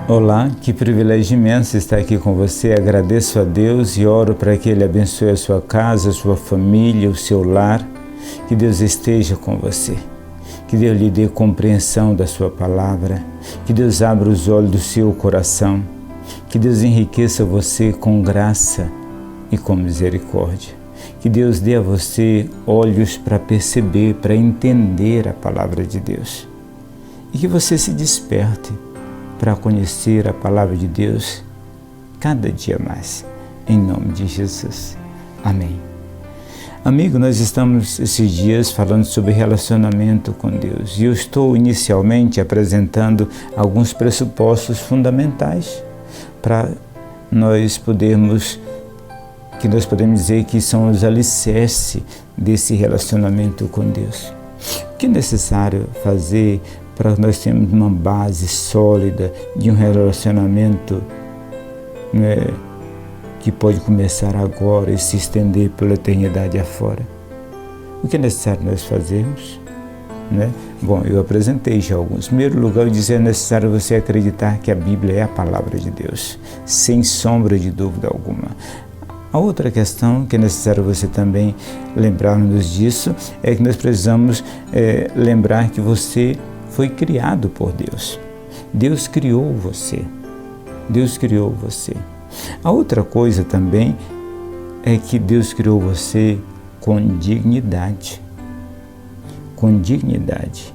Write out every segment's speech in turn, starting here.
Olá, que privilégio imenso estar aqui com você. Agradeço a Deus e oro para que Ele abençoe a sua casa, a sua família, o seu lar. Que Deus esteja com você. Que Deus lhe dê compreensão da sua palavra. Que Deus abra os olhos do seu coração. Que Deus enriqueça você com graça e com misericórdia. Que Deus dê a você olhos para perceber, para entender a palavra de Deus. E que você se desperte para conhecer a palavra de Deus cada dia mais, em nome de Jesus. Amém. Amigo, nós estamos esses dias falando sobre relacionamento com Deus e eu estou inicialmente apresentando alguns pressupostos fundamentais para nós podemos dizer que são os alicerces desse relacionamento com Deus. O que é necessário fazer para nós termos uma base sólida de um relacionamento que pode começar agora e se estender pela eternidade afora? O que é necessário nós fazermos? Bom, eu apresentei já alguns. Em primeiro lugar, eu disse que é necessário você acreditar que a Bíblia é a palavra de Deus, sem sombra de dúvida alguma. A outra questão que é necessário você também lembrar-nos disso é que nós precisamos lembrar que você foi criado por Deus. Deus criou você. Deus criou você. A outra coisa também é que Deus criou você com dignidade. Com dignidade,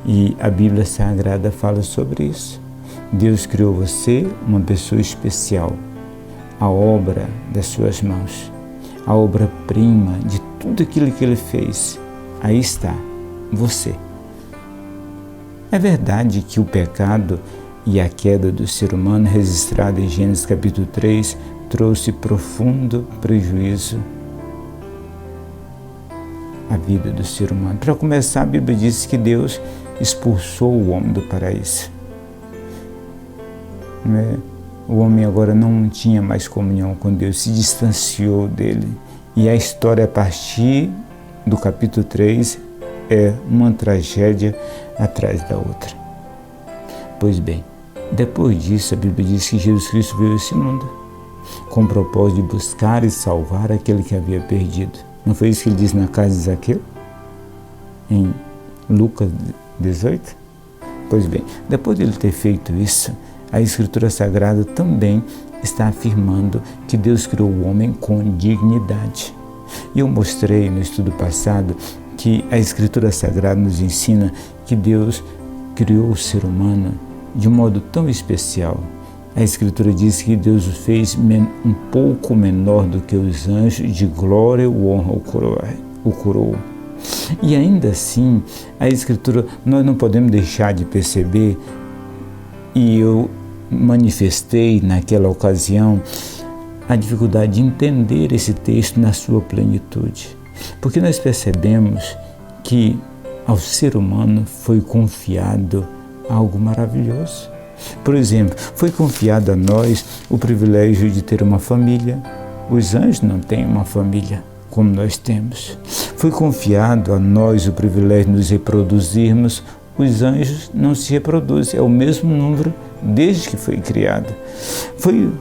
E a Bíblia Sagrada fala sobre isso. Deus criou você uma pessoa especial. A obra das suas mãos, a obra-prima de tudo aquilo que Ele fez. Aí está, você. É verdade que o pecado e a queda do ser humano, registrada em Gênesis capítulo 3, trouxe profundo prejuízo à vida do ser humano. Para começar, a Bíblia diz que Deus expulsou o homem do paraíso. O homem agora não tinha mais comunhão com Deus, se distanciou dele. E a história a partir do capítulo 3 é uma tragédia atrás da outra. Pois bem, depois disso a Bíblia diz que Jesus Cristo veio a esse mundo com o propósito de buscar e salvar aquele que havia perdido. Não foi isso que ele disse na casa de Zaqueu? Em Lucas 18? Pois bem, depois de ele ter feito isso, a Escritura Sagrada também está afirmando que Deus criou o homem com dignidade. E eu mostrei no estudo passado que a Escritura Sagrada nos ensina que Deus criou o ser humano de um modo tão especial. A Escritura diz que Deus o fez um pouco menor do que os anjos, de glória, honra o coroou. E ainda assim, a Escritura, nós não podemos deixar de perceber, e eu manifestei naquela ocasião a dificuldade de entender esse texto na sua plenitude. Porque nós percebemos que ao ser humano foi confiado algo maravilhoso. Por exemplo, foi confiado a nós o privilégio de ter uma família. Os anjos não têm uma família como nós temos. Foi confiado a nós o privilégio de nos reproduzirmos. Os anjos não se reproduzem, é o mesmo número desde que foi criado. Foi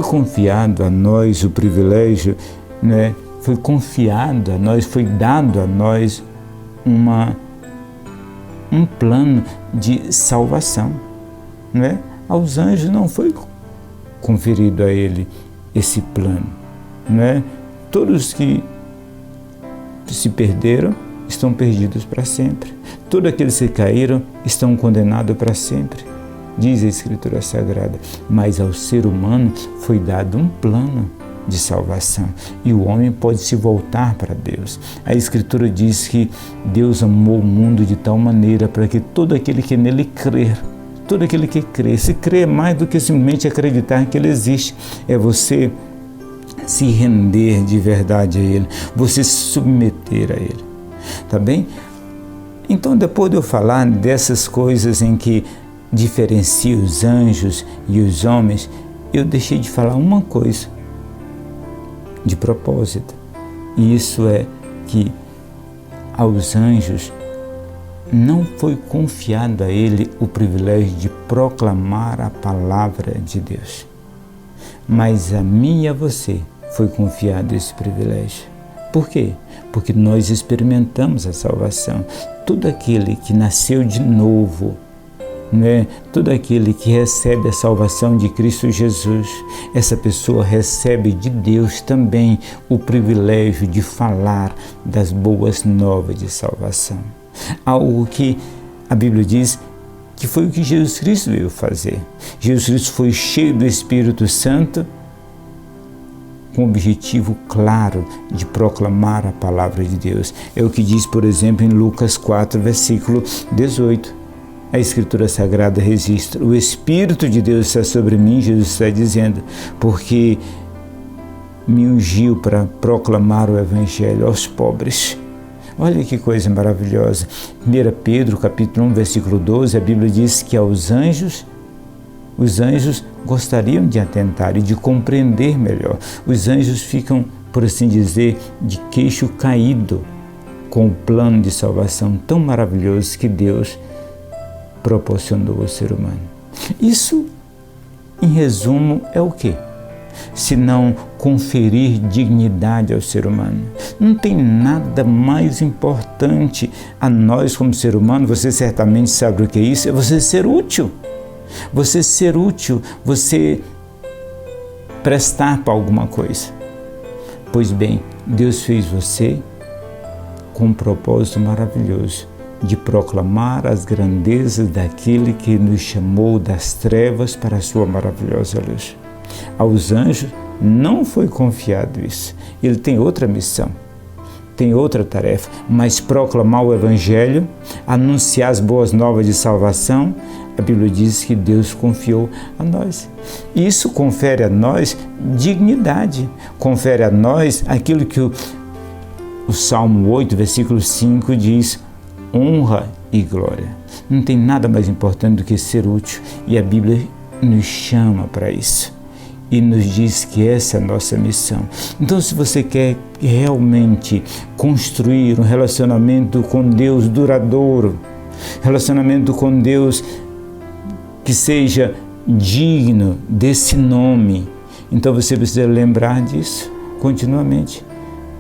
confiado a nós o privilégio, foi confiado a nós, foi dado a nós um plano de salvação. Aos anjos não foi conferido a ele esse plano. Todos que se perderam estão perdidos para sempre. Todos aqueles que caíram estão condenados para sempre, diz a Escritura Sagrada. Mas ao ser humano foi dado um plano de salvação e o homem pode se voltar para Deus. A Escritura diz que Deus amou o mundo de tal maneira para que todo aquele que nele crer, todo aquele que crê, se crê mais do que simplesmente acreditar que Ele existe, é você se render de verdade a Ele, você se submeter a Ele. Tá bem? Então, depois de eu falar dessas coisas em que diferencia os anjos e os homens, eu deixei de falar uma coisa de propósito. E isso é que aos anjos não foi confiado a ele o privilégio de proclamar a palavra de Deus. Mas a mim e a você foi confiado esse privilégio. Por quê? Porque nós experimentamos a salvação. Todo aquele que nasceu de novo, todo aquele que recebe a salvação de Cristo Jesus, essa pessoa recebe de Deus também o privilégio de falar das boas novas de salvação. Algo que a Bíblia diz que foi o que Jesus Cristo veio fazer. Jesus Cristo foi cheio do Espírito Santo com o objetivo claro de proclamar a palavra de Deus. É o que diz, por exemplo, em Lucas 4, versículo 18. A Escritura Sagrada registra: o Espírito de Deus está sobre mim, Jesus está dizendo, porque me ungiu para proclamar o Evangelho aos pobres. Olha que coisa maravilhosa. 1 Pedro, capítulo 1, versículo 12, a Bíblia diz que os anjos gostariam de atentar e de compreender melhor. Os anjos ficam, por assim dizer, de queixo caído com o plano de salvação tão maravilhoso que Deus proporcionou ao ser humano. Isso, em resumo, é o quê? Se não conferir dignidade ao ser humano. Não tem nada mais importante a nós como ser humano, você certamente sabe o que é isso, é você ser útil. Você ser útil, você prestar para alguma coisa. Pois bem, Deus fez você com um propósito maravilhoso de proclamar as grandezas daquele que nos chamou das trevas para a sua maravilhosa luz. Aos anjos não foi confiado isso. Ele tem outra missão, tem outra tarefa, mas proclamar o Evangelho, anunciar as boas novas de salvação, a Bíblia diz que Deus confiou a nós. Isso confere a nós dignidade, confere a nós aquilo que o Salmo 8, versículo 5 diz: honra e glória. Não tem nada mais importante do que ser útil, e a Bíblia nos chama para isso e nos diz que essa é a nossa missão. Então, se você quer realmente construir um relacionamento com Deus duradouro, relacionamento com Deus que seja digno desse nome, então você precisa lembrar disso continuamente.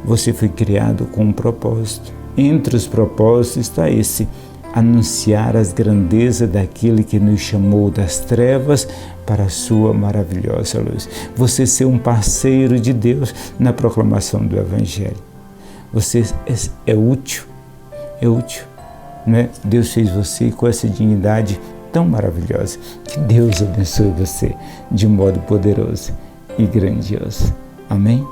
Você foi criado com um propósito. Entre os propósitos está esse: anunciar as grandezas daquele que nos chamou das trevas para a sua maravilhosa luz. Você ser um parceiro de Deus na proclamação do Evangelho. Você é útil, né? Deus fez você com essa dignidade tão maravilhosa. Que Deus abençoe você de modo poderoso e grandioso. Amém?